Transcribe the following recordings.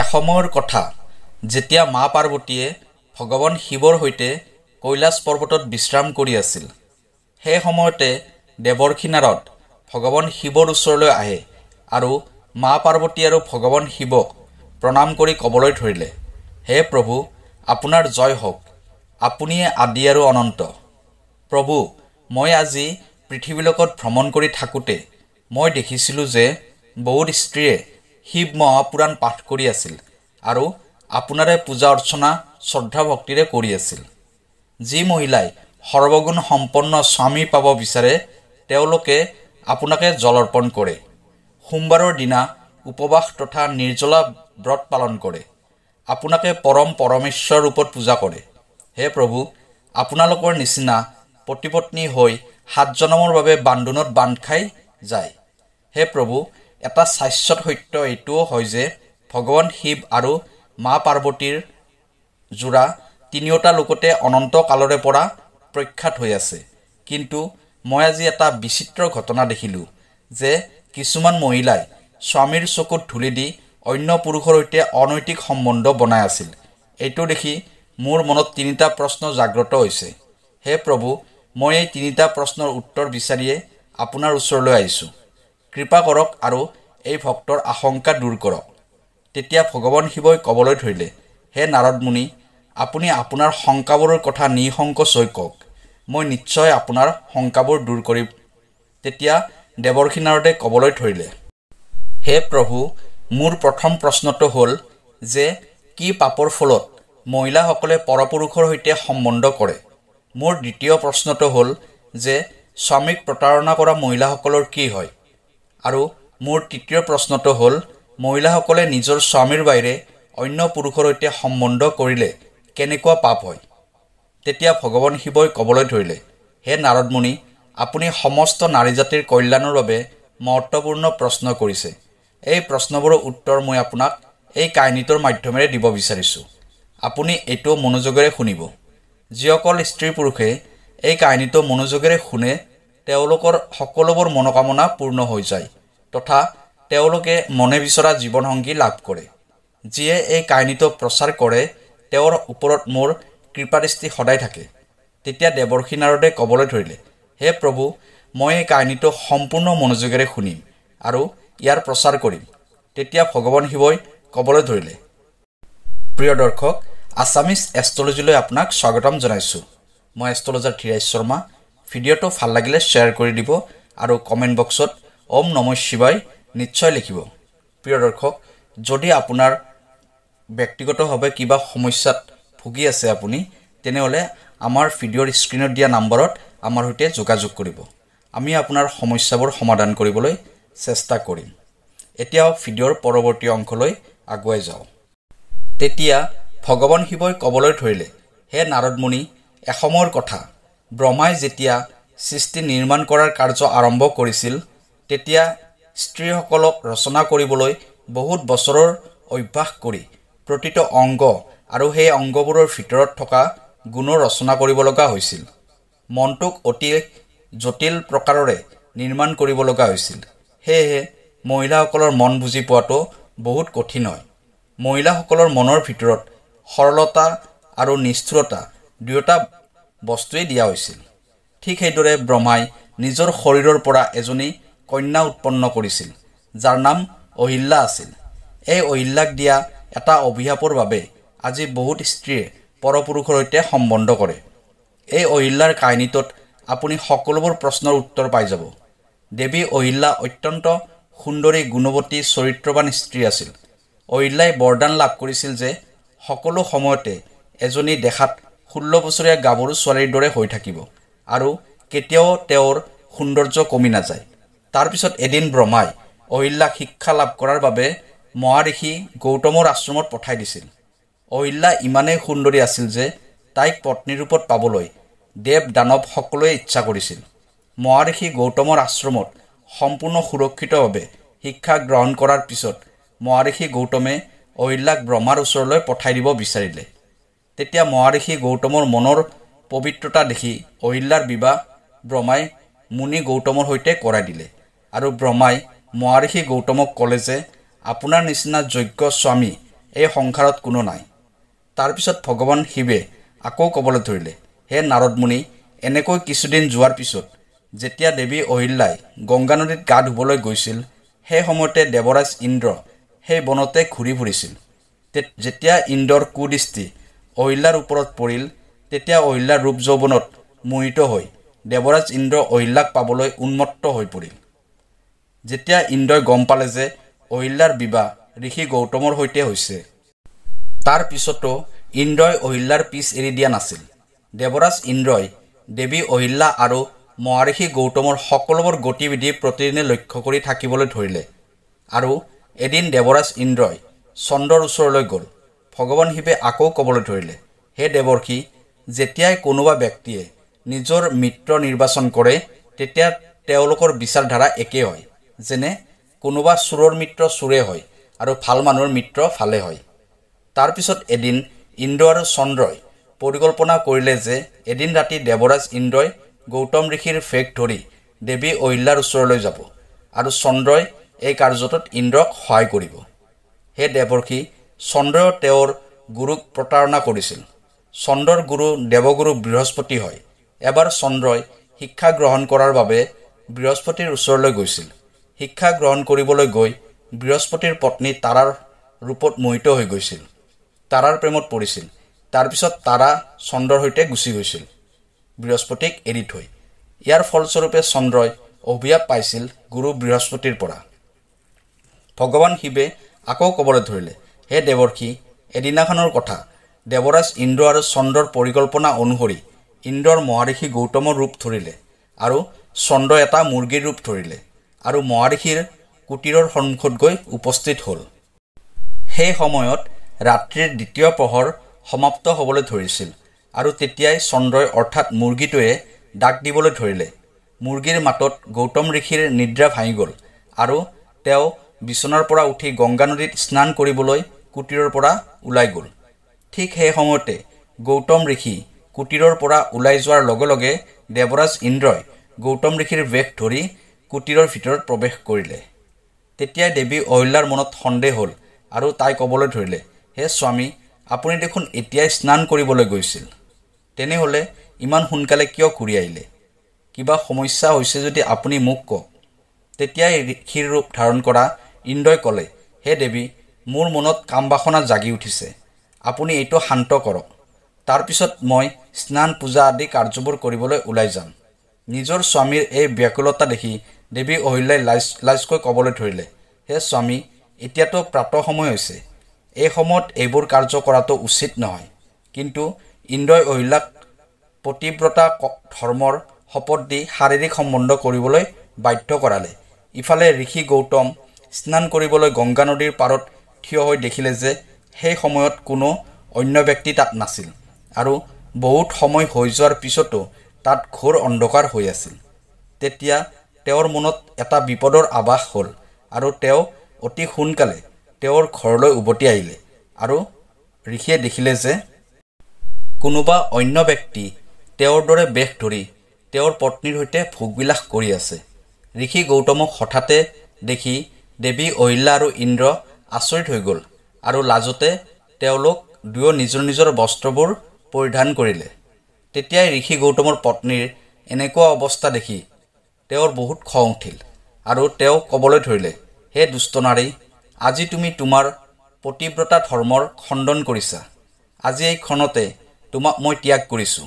এসময়ৰ কথা যেতিয়া মা পাৰ্বতীয়ে ভগৱান শিৱৰ সৈতে কৈলাশ পৰ্বতত বিশ্ৰাম কৰি আছিল। সেই সময়তে দেৱৰ্ষি নাৰদ ভগৱান শিৱৰ ওচৰলৈ আহে আৰু মা পাৰ্বতী আৰু ভগৱান শিৱক প্ৰণাম কৰি ক'বলৈ ধৰিলে, হে প্ৰভু, আপোনাৰ জয় হওক, আপুনিয়ে আদি আৰু অনন্ত। প্ৰভু, মই আজি পৃথিৱীলোকত ভ্ৰমণ কৰি থাকোঁতে মই দেখিছিলোঁ যে বহুত স্ত্ৰীয়ে শিৱ মহাপুৰাণ পাঠ কৰি আছিল আৰু আপোনাৰে পূজা অৰ্চনা শ্ৰদ্ধা ভক্তিৰে কৰি আছিল। যি মহিলাই সৰ্বগুণ সম্পন্ন স্বামী পাব বিচাৰে তেওঁলোকে আপোনাকে জল অৰ্পণ কৰে, সোমবাৰৰ দিনা উপবাস তথা নিৰ্জলা ব্ৰত পালন কৰে, আপোনাকে পৰমেশ্বৰ ৰূপত পূজা কৰে। হে প্ৰভু, আপোনালোকৰ নিচিনা পতিপত্নী হৈ 7 জনমৰ বাবে বান্ধোনত বান্ধ খাই যায়। হে প্ৰভু, এটা শাশ্বত সত্য এইটোও হয় যে ভগৱান শিৱ আৰু মা পাৰ্বতীৰ যোৰা তিনিওটা লোকতে অনন্ত কালৰে পৰা প্ৰখ্যাত হৈ আছে। কিন্তু মই আজি এটা বিচিত্ৰ ঘটনা দেখিলোঁ যে কিছুমান মহিলাই স্বামীৰ চকুত ধূলি দি অন্য পুৰুষৰ সৈতে অনৈতিক সম্বন্ধ বনাই আছিল। এইটো দেখি মোৰ মনত 3টা প্ৰশ্ন জাগ্ৰত হৈছে। হে প্ৰভু, মই এই 3টা প্ৰশ্নৰ উত্তৰ বিচাৰিয়ে আপোনাৰ ওচৰলৈ আহিছোঁ। কৃপা কৰক আৰু এই ভক্তৰ আশংকা দূৰ কৰক। তেতিয়া ভগৱান শিৱই ক'বলৈ ধৰিলে, হে নাৰদ মুনি, আপুনি আপোনাৰ শংকাবোৰৰ কথা নিসংকোচ হৈ কওক, মই নিশ্চয় আপোনাৰ শংকাবোৰ দূৰ কৰিম। তেতিয়া দেৱৰ্ষি নাৰদে ক'বলৈ ধৰিলে, হে প্ৰভু, মোৰ প্ৰথম প্ৰশ্নটো হ'ল যে কি পাপৰ ফলত মহিলাসকলে পৰপুৰুষৰ সৈতে সম্বন্ধ কৰে। মোৰ দ্বিতীয় প্ৰশ্নটো হ'ল যে স্বামীক প্ৰতাৰণা কৰা মহিলাসকলৰ কি হয়। আৰু মোৰ তৃতীয় প্ৰশ্নটো হ'ল মহিলাসকলে নিজৰ স্বামীৰ বাহিৰে অন্য পুৰুষৰ সৈতে সম্বন্ধ কৰিলে কেনেকুৱা পাপ হয়। তেতিয়া ভগৱান শিৱই ক'বলৈ ধৰিলে, হে নাৰদ মুনি, আপুনি সমস্ত নাৰী জাতিৰ কল্যাণৰ বাবে মহত্বপূৰ্ণ প্ৰশ্ন কৰিছে। এই প্ৰশ্নবোৰৰ উত্তৰ মই আপোনাক এই কাহিনীটোৰ মাধ্যমেৰে দিব বিচাৰিছোঁ। আপুনি এইটো মনোযোগেৰে শুনিব। যিসকল স্ত্ৰী পুৰুষে এই কাহিনীটো মনোযোগেৰে শুনে তেওঁলোকৰ সকলোবোৰ মনোকামনা পূৰ্ণ হৈ যায় তথা তেওঁলোকে মনে বিচৰা জীৱনসংগী লাভ কৰে। যিয়ে এই কাহিনীটো প্ৰচাৰ কৰে তেওঁৰ ওপৰত মোৰ কৃপাদৃষ্টি সদায় থাকে। তেতিয়া দেৱৰ্ষি নাৰদে ক'বলৈ ধৰিলে, হে প্ৰভু, মই এই কাহিনীটো সম্পূৰ্ণ মনোযোগেৰে শুনিম আৰু ইয়াৰ প্ৰচাৰ কৰিম। তেতিয়া ভগৱান শিৱই ক'বলৈ ধৰিলে, প্ৰিয় দৰ্শক, আছামিজ এষ্ট্ৰলজীলৈ আপোনাক স্বাগতম জনাইছোঁ। মই এষ্ট্ৰলজাৰ ধীৰাজ শৰ্মা। ভিডিঅ'টো ভাল লাগিলে শ্বেয়াৰ কৰি দিব আৰু কমেণ্ট বক্সত ওম নমঃ শিৱায় নিশ্চয় লিখিব। প্ৰিয় দৰ্শক, যদি আপোনাৰ ব্যক্তিগতভাৱে কিবা সমস্যাত ভুগি আছে আপুনি, তেনেহ'লে আমাৰ ভিডিঅ'ৰ স্ক্ৰীণত দিয়া নম্বৰত আমাৰ সৈতে যোগাযোগ কৰিব। আমি আপোনাৰ সমস্যাবোৰ সমাধান কৰিবলৈ চেষ্টা কৰিম। এতিয়া ভিডিঅ'ৰ পৰৱৰ্তী অংশলৈ আগুৱাই যাওঁ। তেতিয়া ভগৱান শিৱই ক'বলৈ ধৰিলে, হে নাৰদ মুনি, এসময়ৰ কথা ব্ৰহ্মাই যেতিয়া সৃষ্টি নিৰ্মাণ কৰাৰ কাৰ্য আৰম্ভ কৰিছিল তেতিয়া স্ত্ৰীসকলক ৰচনা কৰিবলৈ বহুত বছৰৰ অভ্যাস কৰি প্ৰতিটো অংগ আৰু সেই অংগবোৰৰ ভিতৰত থকা গুণৰ ৰচনা কৰিব লগা হৈছিল। মনটোক অতি জটিল প্ৰকাৰেৰে নিৰ্মাণ কৰিব লগা হৈছিল। সেয়েহে মহিলাসকলৰ মন বুজি পোৱাটো বহুত কঠিন হয়। মহিলাসকলৰ মনৰ ভিতৰত সৰলতা আৰু নিষ্ঠুৰতা দুয়োটা বস্তুৱেই দিয়া হৈছিল। ঠিক সেইদৰে ব্ৰহ্মাই নিজৰ শৰীৰৰ পৰা এজনী কন্যা উৎপন্ন কৰিছিল যাৰ নাম অহিল্যা আছিল। এই অহিল্যাক দিয়া এটা অভিশাপৰ বাবে আজি বহুত স্ত্ৰীয়ে পৰপুৰুষৰ সৈতে সম্বন্ধ কৰে। এই অহিল্যাৰ কাহিনীটোত আপুনি সকলোবোৰ প্ৰশ্নৰ উত্তৰ পাই যাব। দেৱী অহিল্যা অত্যন্ত সুন্দৰী, গুণৱতী, চৰিত্ৰৱান স্ত্ৰী আছিল। অহিল্যাই বৰদান লাভ কৰিছিল যে সকলো সময়তে এজনী দেখাত 16 বছৰীয়া গাভৰু ছোৱালীৰ দৰে হৈ থাকিব আৰু কেতিয়াও তেওঁৰ সৌন্দৰ্য কমি নাযায়। তাৰপিছত এদিন ব্ৰহ্মাই অহিল্যাক শিক্ষা লাভ কৰাৰ বাবে মহাঋষি গৌতমৰ আশ্ৰমত পঠাই দিছিল। অহিল্যা ইমানেই সুন্দৰী আছিল যে তাইক পত্নী ৰূপত পাবলৈ দেৱ দানৱ সকলোৱে ইচ্ছা কৰিছিল। মহাঋষি গৌতমৰ আশ্ৰমত সম্পূৰ্ণ সুৰক্ষিতভাৱে শিক্ষা গ্ৰহণ কৰাৰ পিছত মহাঋষি গৌতমে অহিল্যাক ব্ৰহ্মাৰ ওচৰলৈ পঠাই দিব বিচাৰিলে। তেতিয়া মহাঋষি গৌতমৰ মনৰ পবিত্ৰতা দেখি অহিল্যাৰ বিবাহ ব্ৰহ্মাই মুনি গৌতমৰ সৈতে কৰাই দিলে আৰু ব্ৰহ্মাই মহাঋষি গৌতমক ক'লে যে আপোনাৰ নিচিনা যোগ্য স্বামী এই সংসাৰত কোনো নাই। তাৰপিছত ভগৱান শিৱে আকৌ ক'বলৈ ধৰিলে, হে নাৰদ মুনি, এনেকৈ কিছুদিন যোৱাৰ পিছত যেতিয়া দেৱী অহিল্যাই গংগা নদীত গা ধুবলৈ গৈছিল, সেই সময়তে দেৱৰাজ ইন্দ্ৰ সেই বনতে ঘূৰি ফুৰিছিল। যেতিয়া ইন্দ্ৰৰ কুদৃষ্টি অহিল্যাৰ ওপৰত পৰিল, তেতিয়া অহিল্যাৰ ৰূপ যৌৱনত মোহিত হৈ দেৱৰাজ ইন্দ্ৰ অহিল্যাক পাবলৈ উন্মত্ত হৈ পৰিল। যেতিয়া ইন্দ্ৰই গম পালে যে অহিল্যাৰ বিবাহ ঋষি গৌতমৰ সৈতে হৈছে, তাৰ পিছতো ইন্দ্ৰই অহিল্যাৰ পিছ এৰি দিয়া নাছিল। দেৱৰাজ ইন্দ্ৰই দেৱী অহিল্যা আৰু মহাৰিষি গৌতমৰ সকলোবোৰ গতিবিধি প্ৰতিদিনে লক্ষ্য কৰি থাকিবলৈ ধৰিলে। আৰু এদিন দেৱৰাজ ইন্দ্ৰই চন্দ্ৰৰ ওচৰলৈ গ'ল। ভগৱান শিৱে আকৌ ক'বলৈ ধৰিলে, হে দেৱৰ্ষি, যেতিয়াই কোনোবা ব্যক্তিয়ে নিজৰ মিত্ৰ নিৰ্বাচন কৰে, তেতিয়া তেওঁলোকৰ বিচাৰধাৰা একেই হয়। যেনে কোনোবা চোৰৰ মিত্ৰ চোৰে হয় আৰু ভাল মানুহৰ মিত্ৰ ভালে হয়। তাৰপিছত এদিন ইন্দ্ৰ আৰু চন্দ্ৰই পৰিকল্পনা কৰিলে যে এদিন ৰাতি দেৱৰাজ ইন্দ্ৰই গৌতম ঋষিৰ ভেশ ধৰি দেৱী অহিল্যাৰ ওচৰলৈ যাব আৰু চন্দ্ৰই এই কাৰ্যটোত ইন্দ্ৰক সহায় কৰিব। হে দেৱৰ্ষি, চন্দ্ৰই তেওঁৰ গুৰুক প্ৰতাৰণা কৰিছিল। চন্দ্ৰৰ গুৰু দেৱগুৰু বৃহস্পতি হয়। এবাৰ চন্দ্ৰই শিক্ষা গ্ৰহণ কৰাৰ বাবে বৃহস্পতিৰ ওচৰলৈ গৈছিল। শিক্ষা গ্ৰহণ কৰিবলৈ গৈ বৃহস্পতিৰ পত্নী তাৰাৰ ৰূপত মোহিত হৈ গৈছিল, তাৰাৰ প্ৰেমত পৰিছিল। তাৰপিছত তাৰা চন্দ্ৰৰ সৈতে গুচি গৈছিল, বৃহস্পতিক এৰি থৈ। ইয়াৰ ফলস্বৰূপে চন্দ্ৰই অভিশাপ পাইছিল গুৰু বৃহস্পতিৰ পৰা। ভগৱান শিৱে আকৌ ক'বলৈ ধৰিলে, হে দেৱৰ্ষি, এদিনাখনৰ কথা, দেৱৰাজ ইন্দ্ৰ আৰু চন্দ্ৰৰ পৰিকল্পনা অনুসৰি ইন্দ্ৰৰ মহাৰিষি গৌতমৰ ৰূপ ধৰিলে আৰু চন্দ্ৰই এটা মুৰ্গীৰ ৰূপ ধৰিলে আৰু মহাৰিষিৰ কুটীৰৰ সন্মুখত গৈ উপস্থিত হ'ল। সেই সময়ত ৰাত্ৰিৰ দ্বিতীয় প্ৰহৰ সমাপ্ত হ'বলৈ ধৰিছিল আৰু তেতিয়াই চন্দ্ৰই অৰ্থাৎ মুৰ্গীটোৱে ডাক দিবলৈ ধৰিলে। মুৰ্গীৰ মাতত গৌতম ঋষিৰ নিদ্ৰা ভাঙি গ'ল আৰু তেওঁ বিচনাৰ পৰা উঠি গংগা নদীত স্নান কৰিবলৈ কুটীৰৰ পৰা ওলাই গ'ল। ঠিক সেই সময়তে গৌতম ঋষি কুটীৰৰ পৰা ওলাই যোৱাৰ লগে লগে দেৱৰাজ ইন্দ্ৰই গৌতম ঋষিৰ বেশ ধৰি কুটীৰৰ ভিতৰত প্ৰৱেশ কৰিলে। তেতিয়াই দেৱী অহিল্যাৰ মনত সন্দেহ হ'ল আৰু তাই ক'বলৈ ধৰিলে, হে স্বামী, আপুনি দেখোন এতিয়াই স্নান কৰিবলৈ গৈছিল, তেনেহ'লে ইমান সোনকালে কিয় ঘূৰি আহিলে? কিবা সমস্যা হৈছে যদি আপুনি মোক কওক। তেতিয়াই ঋষিৰ ৰূপ ধাৰণ কৰা ইন্দ্ৰই ক'লে, হে দেৱী, মোৰ মনত কামবাসনা জাগি উঠিছে, আপুনি এইটো শান্ত কৰক। তাৰপিছত মই স্নান পূজা আদি কাৰ্যবোৰ কৰিবলৈ ওলাই যাম। নিজৰ স্বামীৰ এই ব্যাকুলতা দেখি দেৱী অহিল্যাই লাজকৈ ক'বলৈ ধৰিলে, হে স্বামী, এতিয়াতো প্ৰাতঃ সময় হৈছে, এই সময়ত এইবোৰ কাৰ্য কৰাটো উচিত নহয়। কিন্তু ইন্দ্ৰই অহিল্যাক পতিব্ৰতা ধৰ্মৰ শপত দি শাৰীৰিক সম্বন্ধ কৰিবলৈ বাধ্য কৰালে। ইফালে ঋষি গৌতম স্নান কৰিবলৈ গংগা নদীৰ পাৰত থিয় হৈ দেখিলে যে সেই সময়ত কোনো অন্য ব্যক্তি তাত নাছিল আৰু বহুত সময় হৈ যোৱাৰ পিছতো তাত ঘোৰ অন্ধকাৰ হৈ আছিল। তেতিয়া তেওঁৰ মনত এটা বিপদৰ আভাস হ'ল আৰু তেওঁ অতি সোনকালে তেওঁৰ ঘৰলৈ উভতি আহিলে আৰু ঋষিয়ে দেখিলে যে কোনোবা অন্য ব্যক্তি তেওঁৰ দৰে বেশ ধৰি তেওঁৰ পত্নীৰ সৈতে ভোগবিলাস কৰি আছে। ঋষি গৌতমক হঠাতে দেখি দেৱী অহিল্যা আৰু ইন্দ্ৰ আচৰিত হৈ গ'ল আৰু লাজতে তেওঁলোক দুয়ো নিজৰ নিজৰ বস্ত্ৰবোৰ পৰিধান কৰিলে। তেতিয়াই ঋষি গৌতমৰ পত্নীৰ এনেকুৱা অৱস্থা দেখি তেওঁৰ বহুত খং উঠিল আৰু তেওঁ ক'বলৈ ধৰিলে, হে দুষ্ট নাৰী, আজি তুমি তোমাৰ পতিব্ৰতা ধৰ্মৰ খণ্ডন কৰিছা। আজি এই ক্ষণতে তোমাক মই ত্যাগ কৰিছোঁ।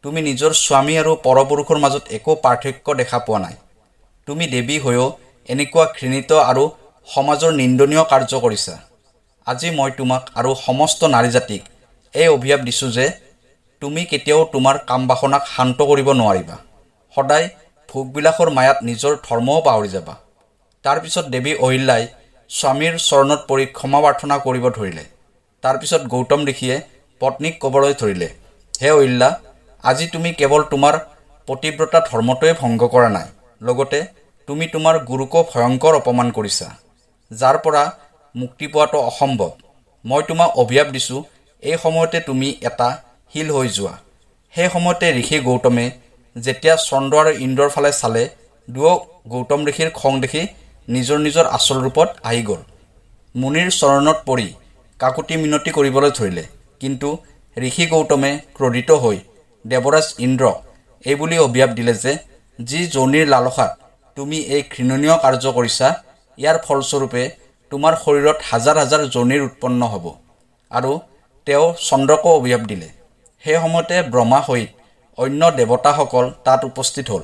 তুমি নিজৰ স্বামী আৰু পৰপুৰুষৰ মাজত একো পাৰ্থক্য দেখা পোৱা নাই। তুমি দেৱী হৈও এনেকুৱা ঘৃণিত আৰু সমাজৰ নিন্দনীয় কাৰ্য কৰিছা। আজি মই তোমাক আৰু সমস্ত নাৰী জাতিক এই অভিশাপ দিছোঁ যে তুমি কেতিয়াও তোমাৰ কামবাসনাক শান্ত কৰিব নোৱাৰিবা। সদায় ভোগবিলাসৰ মায়াত নিজৰ ধৰ্মও পাহৰি যাবা। তাৰপিছত দেৱী অহিল্যাই স্বামীৰ চৰণত পৰি ক্ষমা প্ৰাৰ্থনা কৰিব ধৰিলে। তাৰপিছত গৌতম ঋষিয়ে পত্নীক ক'বলৈ ধৰিলে, হে অহিল্যা, আজি তুমি কেৱল তোমাৰ পতিব্ৰতা ধৰ্মটোৱে ভংগ কৰা নাই, লগতে তুমি তোমাৰ গুৰুকো ভয়ংকৰ অপমান কৰিছা, যাৰ পৰা মুক্তি পোৱাটো অসম্ভৱ। মই তোমাক অভিশাপ দিছোঁ, এই সময়তে তুমি এটা শিল হৈ যোৱা। সেই সময়তে ঋষি গৌতমে যেতিয়া চন্দ্ৰ আৰু ইন্দ্ৰৰ ফালে চালে, দুয়ো গৌতম ঋষিৰ খং দেখি নিজৰ নিজৰ আচল ৰূপত আহি গ'ল। মুনিৰ চৰণত পৰি কাকুতি মিনতি কৰিবলৈ ধৰিলে। কিন্তু ঋষি গৌতমে ক্ৰোধিত হৈ দেৱৰাজ ইন্দ্ৰ এইবুলি অভিশাপ দিলে যে যি যোনিৰ লালসাত তুমি এই ঘৃণনীয় কাৰ্য কৰিছা, ইয়াৰ ফলস্বৰূপে তোমাৰ শৰীৰত হাজাৰ হাজাৰ যোনিৰ উৎপন্ন হ'ব। আৰু তেওঁ চন্দ্ৰকো অভিশাপ দিলে। সেই সময়তে ব্ৰহ্মা সহিত অন্য দেৱতাসকল তাত উপস্থিত হ'ল।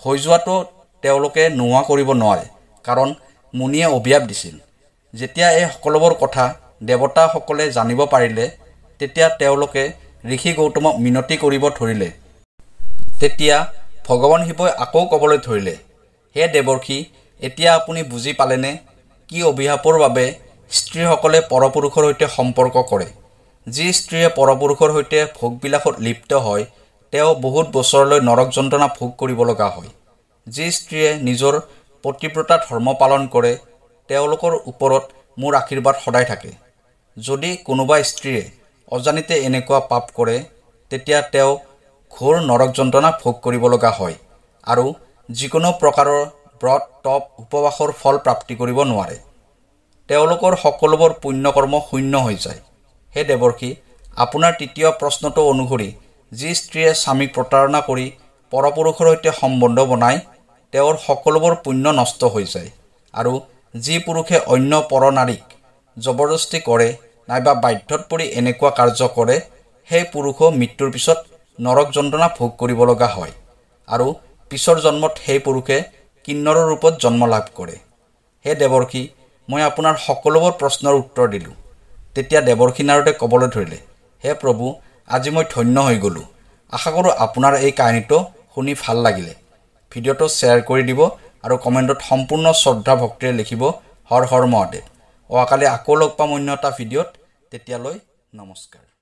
হৈ যোৱাটো তেওঁলোকে নোহোৱা কৰিব নোৱাৰে, কাৰণ মুনিয়ে অভিশাপ দিছিল। যেতিয়া এই সকলোবোৰ কথা দেৱতাসকলে জানিব পাৰিলে, তেতিয়া তেওঁলোকে ঋষি গৌতমক মিনতি কৰিব ধৰিলে। তেতিয়া ভগৱান শিৱই আকৌ ক'বলৈ ধৰিলে, হে দেৱৰ্ষি, এতিয়া আপুনি বুজি পালেনে কি অভিশাপৰ বাবে স্ত্ৰীসকলে পৰপুৰুষৰ সৈতে সম্পৰ্ক কৰে? যি স্ত্ৰীয়ে পৰপুৰুষৰ সৈতে ভোগবিলাসত লিপ্ত হয়, তেওঁ বহুত বছৰলৈ নৰক যন্ত্ৰণা ভোগ কৰিব লগা হয়। যি স্ত্ৰীয়ে নিজৰ পতিব্ৰতা ধৰ্ম পালন কৰে, তেওঁলোকৰ ওপৰত মোৰ আশীৰ্বাদ সদায় থাকে। যদি কোনোবা স্ত্ৰীয়ে অজানিতে এনেকুৱা পাপ কৰে, তেতিয়া তেওঁ ঘোৰ নৰক যন্ত্ৰণা ভোগ কৰিব লগা হয় আৰু যিকোনো প্ৰকাৰৰ ব্ৰত তপ উপবাসৰ ফল প্ৰাপ্তি কৰিব নোৱাৰে। তেওঁলোকৰ সকলোবোৰ পুণ্যকৰ্ম শূন্য হৈ যায়। হে দেৱৰ্ষি, আপোনাৰ তৃতীয় প্ৰশ্নটো অনুসৰি যি স্ত্ৰীয়ে স্বামীক প্ৰতাৰণা কৰি পৰপুৰুষৰ সৈতে সম্বন্ধ বনায়, তেওঁৰ সকলোবোৰ পুণ্য নষ্ট হৈ যায়। আৰু যি পুৰুষে অন্য পৰ নাৰীক জবৰদস্তি কৰে নাইবা বাধ্যত পৰি এনেকুৱা কাৰ্য কৰে, সেই পুৰুষো মৃত্যুৰ পিছত নৰক যন্ত্ৰণা ভোগ কৰিব লগা হয় আৰু পিছৰ জন্মত সেই পুৰুষে কিন্নৰৰ ৰূপত জন্ম লাভ কৰে। হে দেৱৰ্ষি, মই আপোনাৰ সকলোবোৰ প্ৰশ্নৰ উত্তৰ দিলোঁ। তেতিয়া দেৱৰ্ষি নাৰদে ক'বলৈ ধৰিলে, হে প্ৰভু, আজি মই ধন্য হৈ গ'লোঁ। আশা কৰোঁ আপোনাৰ এই কাহিনীটো শুনি ভাল লাগিলে। ভিডিঅ'টো শ্বেয়াৰ কৰি দিব আৰু কমেণ্টত সম্পূৰ্ণ শ্ৰদ্ধা ভক্তিৰে লিখিব হৰ হৰ মহাদেৱ। অহাকালি আকৌ লগ পাম অন্য এটা ভিডিঅ'ত। তেতিয়ালৈ নমস্কাৰ।